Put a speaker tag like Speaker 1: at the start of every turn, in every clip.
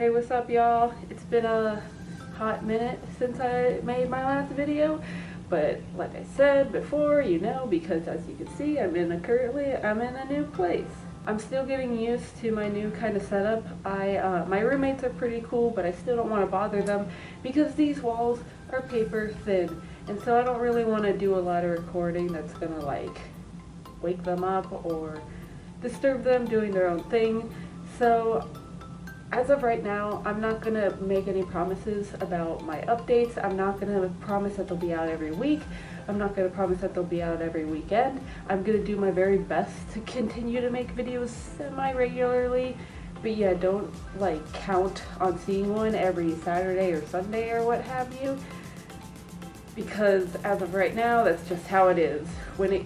Speaker 1: Hey, what's up, y'all? It's been a hot minute since I made my last video, but like I said before, because as you can see, I'm in a new place. I'm still getting used to my new kind of setup. My roommates are pretty cool, but I still don't want to bother them because these walls are paper thin, and so I don't really want to do a lot of recording that's gonna like wake them up or disturb them doing their own thing. So as of right now, I'm not going to make any promises about my updates. I'm not going to promise that they'll be out every week. I'm not going to promise that they'll be out every weekend. I'm going to do my very best to continue to make videos semi-regularly. But yeah, don't like count on seeing one every Saturday or Sunday or what have you. Because as of right now, that's just how it is. When it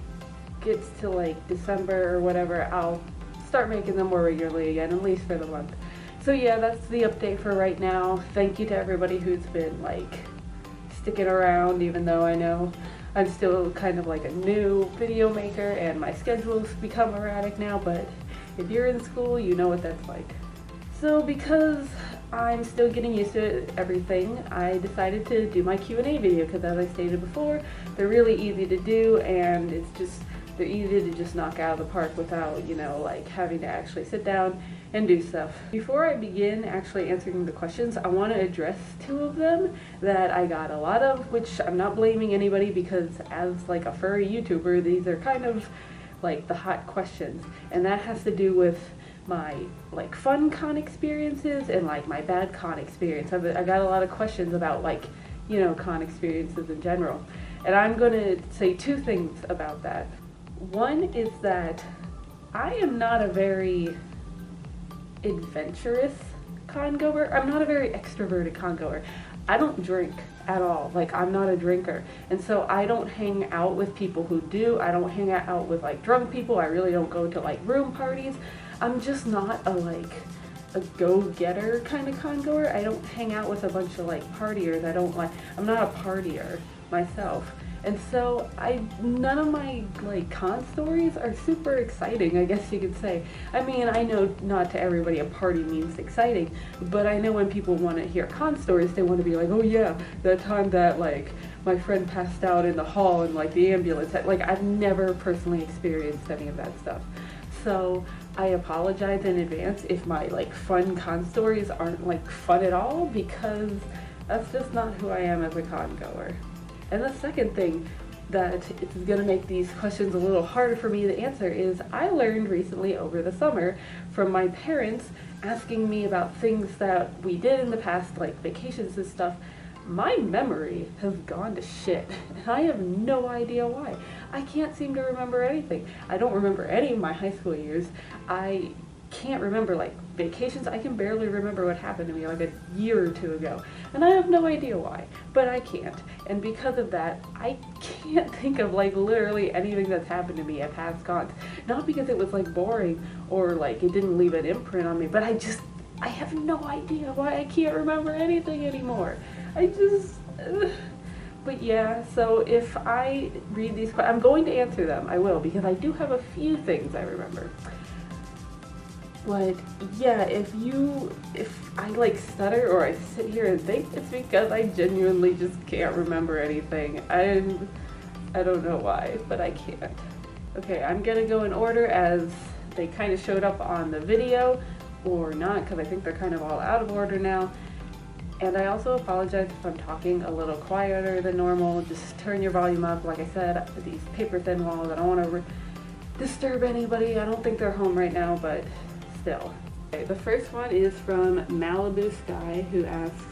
Speaker 1: gets to like December or whatever, I'll start making them more regularly again, at least for the month. So yeah, that's the update for right now. Thank you to everybody who's been like sticking around, even though I know I'm still kind of like a new video maker and my schedule's become erratic now, but if you're in school, you know what that's like. So because I'm still getting used to everything, I decided to do my Q&A video because, as I stated before, they're really easy to do, and they're easy to just knock out of the park without, like having to actually sit down and do stuff. Before I begin actually answering the questions, I want to address two of them that I got a lot of, which I'm not blaming anybody because as like a furry YouTuber, these are kind of like the hot questions, and that has to do with my like fun con experiences and like my bad con experience. I got a lot of questions about like, con experiences in general, and I'm gonna say two things about that. One is that I am not a very adventurous con goer. I'm not a very extroverted con goer. I don't drink at all. Like, I'm not a drinker, and so I don't hang out with people who do. I don't hang out with like drunk people. I really don't go to like room parties. I'm just not a go-getter kind of con goer. I don't hang out with a bunch of like partiers. I'm not a partier myself. And so none of my like con stories are super exciting, I guess you could say. I mean, I know not to everybody a party means exciting, but I know when people want to hear con stories, they want to be like, oh yeah, that time that like my friend passed out in the hall and like the ambulance. Like, I've never personally experienced any of that stuff. So I apologize in advance if my like fun con stories aren't like fun at all, because that's just not who I am as a con goer. And the second thing that is going to make these questions a little harder for me to answer is I learned recently over the summer from my parents asking me about things that we did in the past, like vacations and stuff. My memory has gone to shit, and I have no idea why. I can't seem to remember anything. I don't remember any of my high school years. I can't remember like vacations. I can barely remember what happened to me like a year or two ago, and I have no idea why, but I can't. And because of that, I can't think of like literally anything that's happened to me at past cons. Not because it was like boring or like it didn't leave an imprint on me, but I have no idea why I can't remember anything anymore. But yeah, so if I read these questions, I'm going to answer them. I will, because I do have a few things I remember. But yeah, if I like stutter or I sit here and think, it's because I genuinely just can't remember anything. I don't know why, but I can't. Okay, I'm gonna go in order as they kind of showed up on the video, or not, because I think they're kind of all out of order now. And I also apologize if I'm talking a little quieter than normal. Just turn your volume up. Like I said, these paper thin walls, I don't want to disturb anybody. I don't think they're home right now, but still. Okay, the first one is from Malibu Sky, who asks,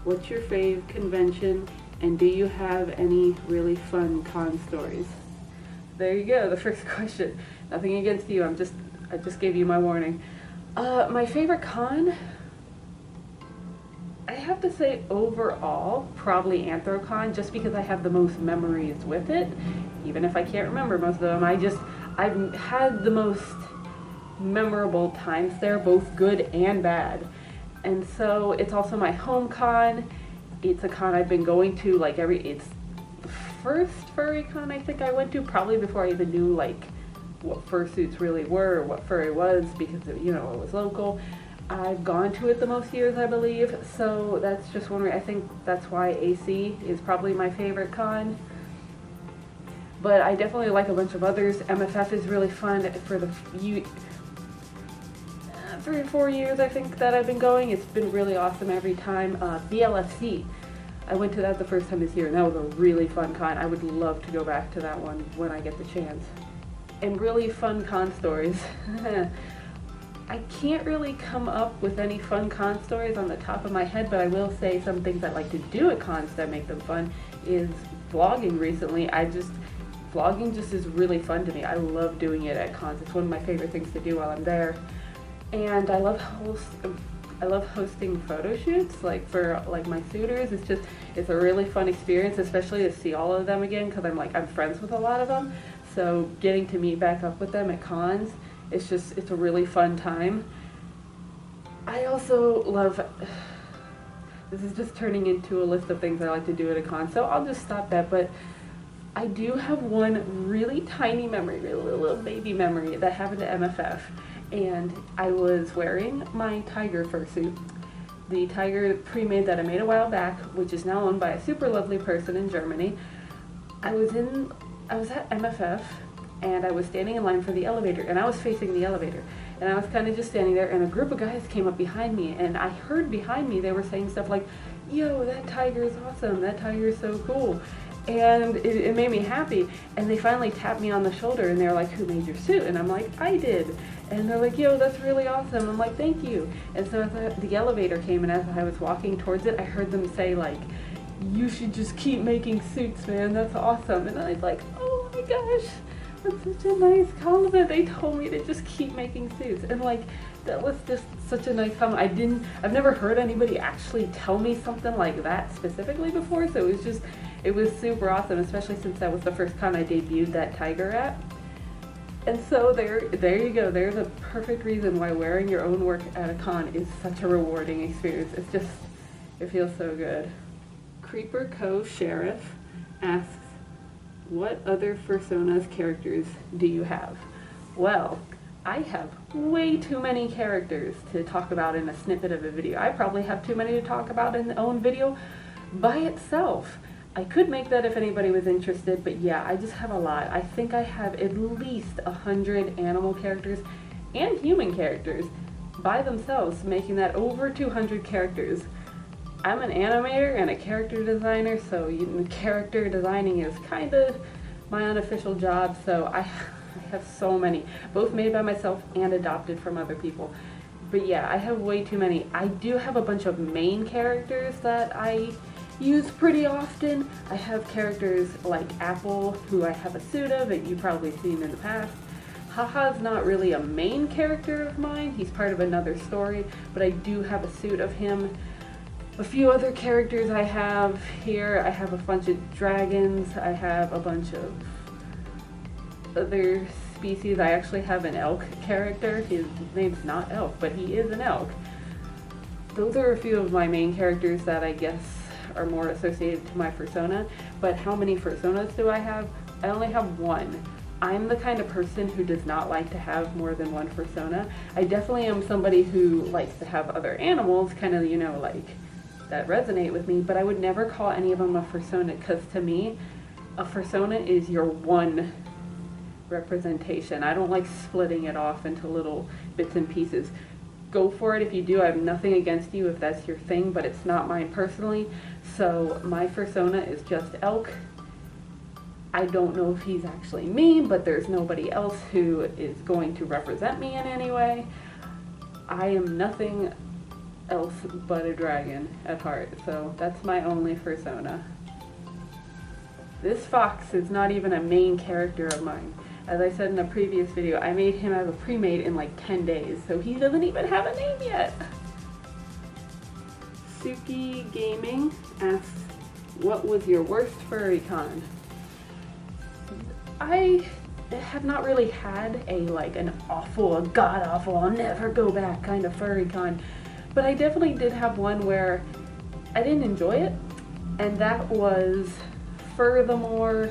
Speaker 1: what's your fave convention, and do you have any really fun con stories? There you go, the first question. Nothing against you, I just gave you my warning. My favorite con? I have to say overall, probably Anthrocon, just because I have the most memories with it. Even if I can't remember most of them, I've had the most memorable times there, both good and bad. And so it's also my home con. It's a con I've been going to like it's the first furry con I think I went to, probably before I even knew like what fursuits really were or what furry was, because it was local. I've gone to it the most years, I believe, so that's just one I think that's why AC is probably my favorite con. But I definitely like a bunch of others. MFF is really fun for the 3 or 4 years I think that I've been going. It's been really awesome every time. BLFC, I went to that the first time this year, and that was a really fun con. I would love to go back to that one when I get the chance. And really fun con stories. I can't really come up with any fun con stories on the top of my head, but I will say some things I like to do at cons that make them fun is vlogging recently. Vlogging just is really fun to me. I love doing it at cons. It's one of my favorite things to do while I'm there. And I love hosting photo shoots, like for like my suitors. It's a really fun experience, especially to see all of them again, because I'm friends with a lot of them. So getting to meet back up with them at cons, it's a really fun time. I also love, this is just turning into a list of things I like to do at a con, so I'll just stop that, but I do have one really tiny memory, really little baby memory that happened to MFF, and I was wearing my tiger fursuit. The tiger pre-made that I made a while back, which is now owned by a super lovely person in Germany. I was at MFF, and I was standing in line for the elevator, and I was facing the elevator, and I was kind of just standing there, and a group of guys came up behind me, and I heard behind me they were saying stuff like, "Yo, that tiger is awesome, that tiger is so cool," and it made me happy. And they finally tapped me on the shoulder, and they were like, "Who made your suit?" And I'm like, "I did." And they're like, "Yo, that's really awesome." I'm like, "Thank you." And so as the elevator came, and as I was walking towards it, I heard them say like, "You should just keep making suits, man, that's awesome." And I was like, oh my gosh, that's such a nice compliment. They told me to just keep making suits, and like that was just such a nice compliment. I've never heard anybody actually tell me something like that specifically before, so it was super awesome, especially since that was the first con I debuted that tiger at. And so there you go. There's a perfect reason why wearing your own work at a con is such a rewarding experience. It feels so good. Creeper Co. Sheriff asks, what other Fursona's characters do you have? Well, I have way too many characters to talk about in a snippet of a video. I probably have too many to talk about in the own video by itself. I could make that if anybody was interested, but yeah, I just have a lot. I think I have at least 100 animal characters and human characters by themselves, making that over 200 characters. I'm an animator and a character designer, so character designing is kind of my unofficial job, so I have so many, both made by myself and adopted from other people. But yeah, I have way too many. I do have a bunch of main characters that I use pretty often. I have characters like Apple, who I have a suit of, and you've probably seen in the past. Haha's not really a main character of mine, he's part of another story, but I do have a suit of him. A few other characters I have here, I have a bunch of dragons, I have a bunch of other species. I actually have an elk character. His name's not Elk, but he is an elk. Those are a few of my main characters that I guess are more associated to my persona. But how many personas do I have? I only have one. I'm the kind of person who does not like to have more than one persona. I definitely am somebody who likes to have other animals, kind of, like that resonate with me, but I would never call any of them a persona, because to me, a persona is your one representation. I don't like splitting it off into little bits and pieces. Go for it if you do. I have nothing against you if that's your thing, but it's not mine personally. So my persona is just Elk. I don't know if he's actually me, but there's nobody else who is going to represent me in any way. I am nothing else but a dragon at heart, so that's my only persona. This fox is not even a main character of mine. As I said in a previous video, I made him as a pre-made in like 10 days, so he doesn't even have a name yet. Suki Gaming asks, what was your worst furry con? I have not really had a god-awful, I'll never go back kind of furry con, but I definitely did have one where I didn't enjoy it, and that was Furthermore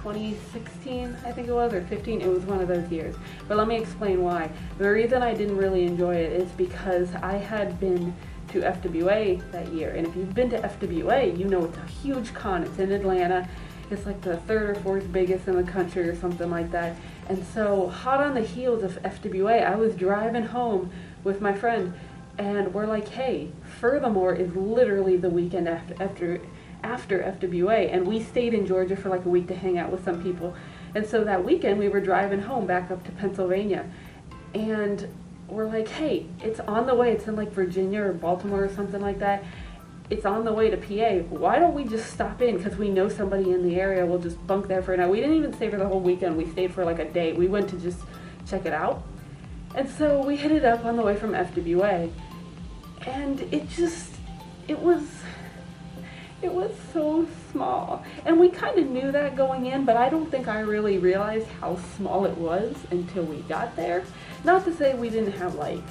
Speaker 1: 2016, I think it was, or 15. It was one of those years. But let me explain why. The reason I didn't really enjoy it is because I had been to FWA that year. And if you've been to FWA, you know it's a huge con. It's in Atlanta. It's like the third or fourth biggest in the country or something like that. And so, hot on the heels of FWA, I was driving home with my friend, and we're like, hey, Furthermore is literally the weekend after FWA, and we stayed in Georgia for like a week to hang out with some people. And so that weekend we were driving home back up to Pennsylvania, and we're like, hey, it's on the way. It's in like Virginia or Baltimore or something like that. It's on the way to PA. Why don't we just stop in? Because we know somebody in the area. We'll just bunk there for a night. We didn't even stay for the whole weekend. We stayed for like a day. We went to just check it out. And so we hit it up on the way from FWA. And it was so small. And we kind of knew that going in, but I don't think I really realized how small it was until we got there. Not to say we didn't have like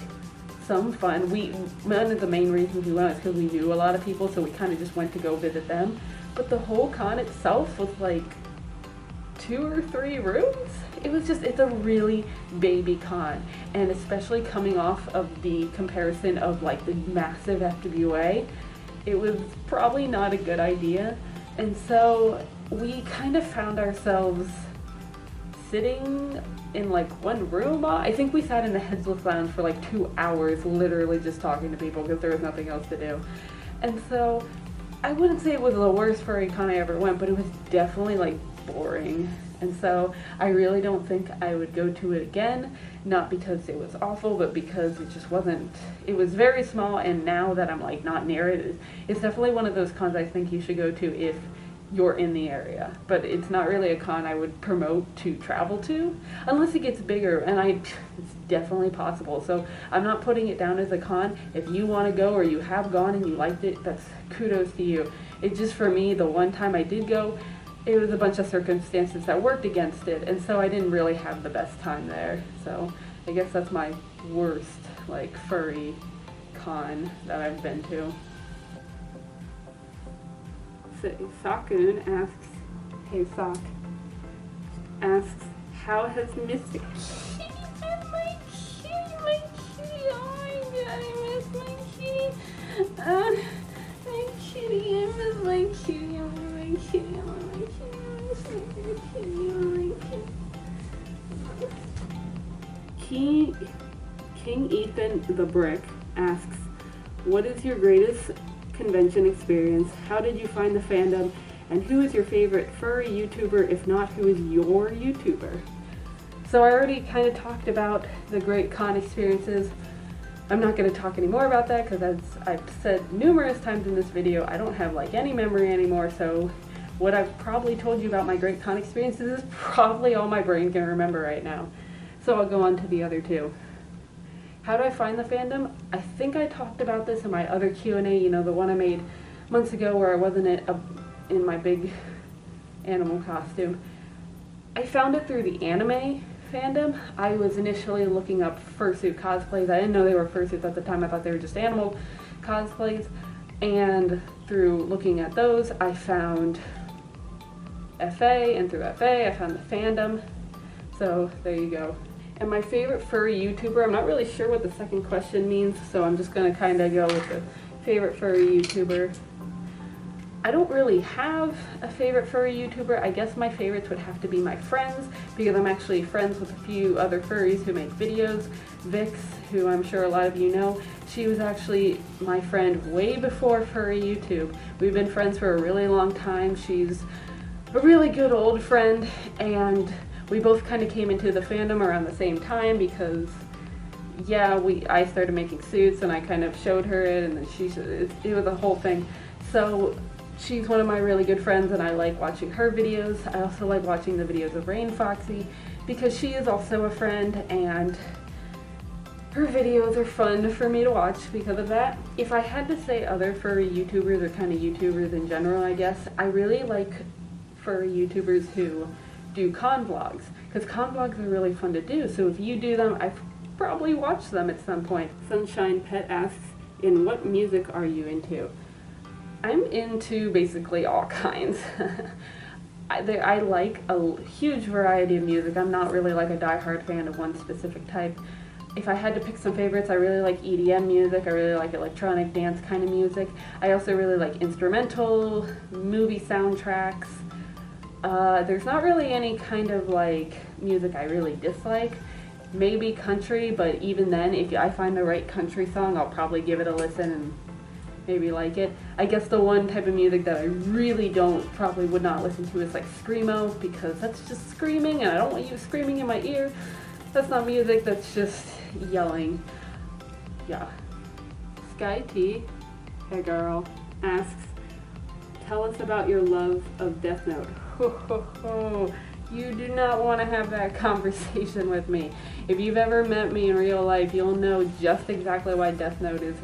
Speaker 1: some fun. One of the main reasons we went is because we knew a lot of people, so we kind of just went to go visit them. But the whole con itself was like 2 or 3 rooms. It's a really baby con, and especially coming off of the comparison of like the massive FWA, it was probably not a good idea. And so we kind of found ourselves sitting in like one room. I think we sat in the Headless Lounge for like 2 hours, literally just talking to people because there was nothing else to do. And so I wouldn't say it was the worst furry con I ever went, but it was definitely like boring. And so I really don't think I would go to it again, not because it was awful, but because it just wasn't, it was very small. And now that I'm like not near it, it's definitely one of those cons I think you should go to if you're in the area. But it's not really a con I would promote to travel to unless it gets bigger, and it's definitely possible. So I'm not putting it down as a con. If you want to go or you have gone and you liked it, that's kudos to you. It just, for me, the one time I did go, it was a bunch of circumstances that worked against it, and so I didn't really have the best time there. So I guess that's my worst like furry con that I've been to. So Sakun asks, hey Sak, asks, how has Mr. Kitty been? My kitty, oh my god, I miss my kitty. My kitty, I miss my kitty, I miss my kitty, I miss my kitty, I miss my kitty, I miss my kitty. King Ethan the Brick asks, what is your greatest convention experience? How did you find the fandom? And who is your favorite furry YouTuber? If not, who is your YouTuber? So I already kind of talked about the great con experiences. I'm not going to talk any more about that because, as I've said numerous times in this video, I don't have like any memory anymore. So what I've probably told you about my great con experiences is probably all my brain can remember right now. So I'll go on to the other two. How do I find the fandom? I think I talked about this in my other Q&A, you know, the one I made months ago where I wasn't in my big animal costume. I found it through the anime fandom. I was initially looking up fursuit cosplays. I didn't know they were fursuits at the time. I thought they were just animal cosplays. And through looking at those, I found FA, and through FA, I found the fandom. So there you go. And my favorite furry YouTuber, I'm not really sure what the second question means, so I'm just going to kind of go with the favorite furry YouTuber. I don't really have a favorite furry YouTuber. I guess my favorites would have to be my friends, because I'm actually friends with a few other furries who make videos. Vix, who I'm sure a lot of you know, she was actually my friend way before furry YouTube. We've been friends for a really long time. She's a really good old friend, and we both kind of came into the fandom around the same time because, yeah, I started making suits and I kind of showed her it, and then it was a whole thing. So she's one of my really good friends, and I like watching her videos. I also like watching the videos of Rain Foxy because she is also a friend, and her videos are fun for me to watch because of that. If I had to say other furry YouTubers, or kind of YouTubers in general, I guess, I really like furry YouTubers who do con vlogs, because con vlogs are really fun to do. So if you do them, I've probably watched them at some point. Sunshine Pet asks, in what music are you into? I'm into basically all kinds. I like a huge variety of music. I'm not really like a diehard fan of one specific type. If I had to pick some favorites, I really like EDM music, I really like electronic dance kind of music. I also really like instrumental, movie soundtracks. There's not really any kind of like music I really dislike. Maybe country, but even then, if I find the right country song, I'll probably give it a listen and maybe like it. I guess the one type of music that I really probably would not listen to is like screamo, because that's just screaming and I don't want you screaming in my ear. That's not music, that's just yelling. Yeah. Sky T, hey girl, asks, tell us about your love of Death Note. You do not want to have that conversation with me. If you've ever met me in real life, you'll know just exactly why Death Note is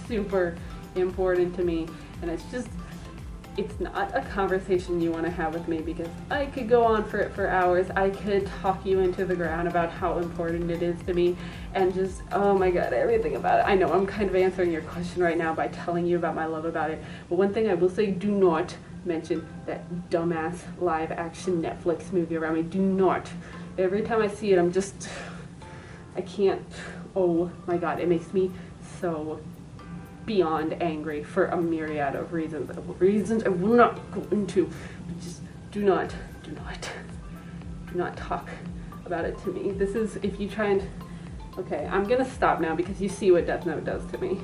Speaker 1: super important to me. And it's not a conversation you want to have with me, because I could go on for hours. I could talk you into the ground about how important it is to me and just, oh my god, everything about it. I know I'm kind of answering your question right now by telling you about my love about it, but one thing I will say, do not mention that dumbass live action Netflix movie around me. Do not. Every time I see it, I can't, oh my god, it makes me so beyond angry for a myriad of reasons I will not go into, but just do not talk about it to me. This is, if you try and, okay, I'm gonna stop now because you see what Death Note does to me.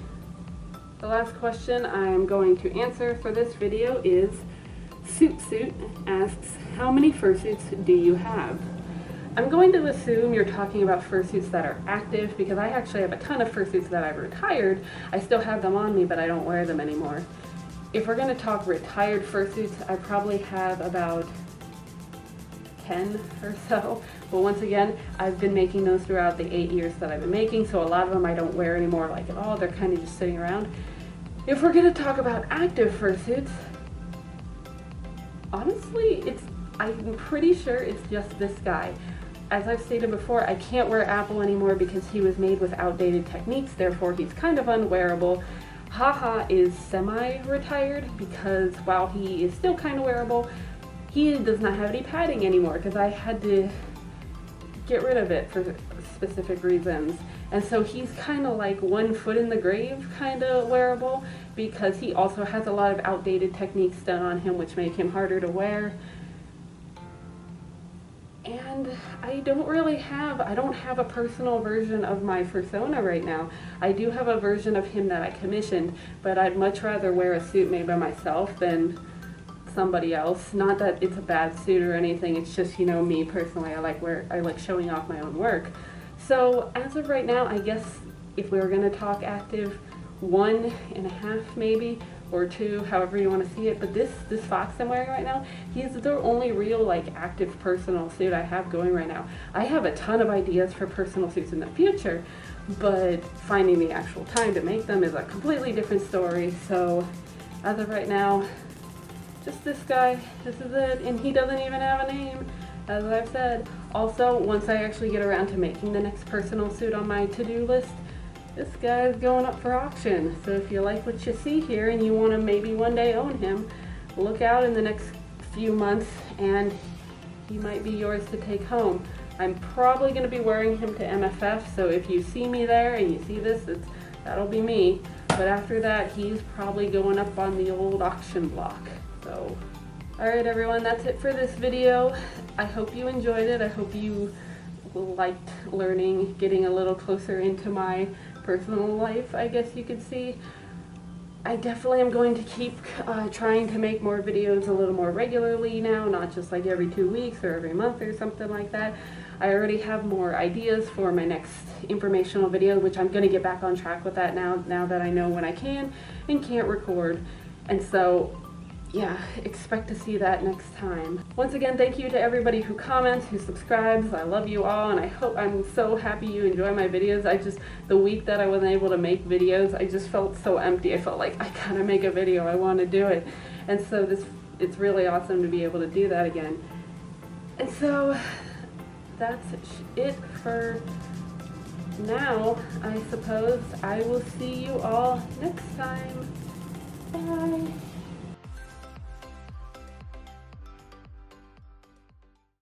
Speaker 1: The last question I'm going to answer for this video is, Suit asks, how many fursuits do you have? I'm going to assume you're talking about fursuits that are active, because I actually have a ton of fursuits that I've retired. I still have them on me, but I don't wear them anymore. If we're going to talk retired fursuits, I probably have about 10 or so. But once again, I've been making those throughout the 8 years that I've been making, so a lot of them I don't wear anymore like at all. They're kind of just sitting around. If we're going to talk about active fursuits, honestly, I'm pretty sure it's just this guy. As I've stated before, I can't wear Apple anymore because he was made with outdated techniques, therefore he's kind of unwearable. Haha is semi-retired because while he is still kind of wearable, he does not have any padding anymore because I had to get rid of it for specific reasons. And so he's kind of like one foot in the grave kind of wearable, because he also has a lot of outdated techniques done on him which make him harder to wear. And I don't have a personal version of my persona right now. I do have a version of him that I commissioned, but I'd much rather wear a suit made by myself than somebody else. Not that it's a bad suit or anything, it's just, you know, me personally, I like showing off my own work. So as of right now, I guess if we were gonna talk active, 1.5 maybe, or 2, however you want to see it. But this fox I'm wearing right now, he's the only real like active personal suit I have going right now. I have a ton of ideas for personal suits in the future, but finding the actual time to make them is a completely different story. So as of right now, just this guy, this is it, and he doesn't even have a name, as I've said. Also, once I actually get around to making the next personal suit on my to-do list, this guy is going up for auction. So if you like what you see here and you want to maybe one day own him, look out in the next few months and he might be yours to take home. I'm probably going to be wearing him to MFF, so if you see me there and you see this, that'll be me. But after that, he's probably going up on the old auction block. So, alright everyone, that's it for this video. I hope you enjoyed it. I hope you liked learning, getting a little closer into my personal life, I guess you could see. I definitely am going to keep trying to make more videos a little more regularly now, not just like every 2 weeks or every month or something like that. I already have more ideas for my next informational video, which I'm going to get back on track with that now that I know when I can and can't record. And so yeah, expect to see that next time. Once again, thank you to everybody who comments, who subscribes. I love you all, and I'm so happy you enjoy my videos. The week that I wasn't able to make videos, I just felt so empty. I felt like I gotta make a video, I want to do it. And so it's really awesome to be able to do that again. And so that's it for now, I suppose. I will see you all next time. Bye.